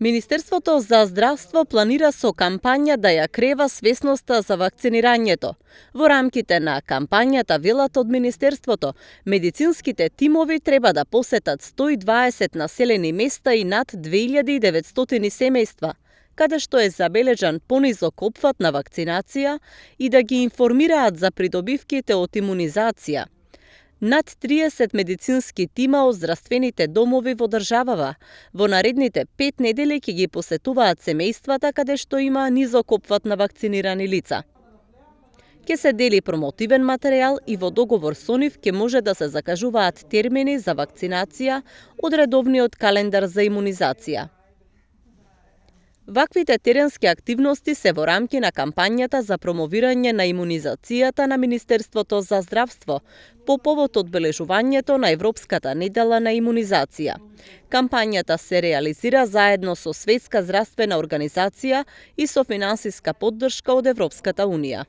Министерството за здравство планира со кампања да ја крева свесноста за вакцинирањето. Во рамките на кампањата, велат од Министерството, медицинските тимови треба да посетат 120 населени места и над 2900 семејства, каде што е забележан понизок опфат на вакцинација и да ги информираат за придобивките од имунизација. Над 30 медицински тима од здравствените домови во државава во наредните 5 недели ќе ги посетуваат семејствата каде што има низок опфат на вакцинирани лица. Ќе се дели промотивен материјал и во договор со нив ќе може да се закажуваат термини за вакцинација од редовниот календар за имунизација. Ваквите теренски активности се во рамки на кампањата за промовирање на имунизацијата на Министерството за здравство по повод одбележувањето на Европската недела на имунизација. Кампањата се реализира заедно со Светска здравствена организација и со финансиска поддршка од Европската унија.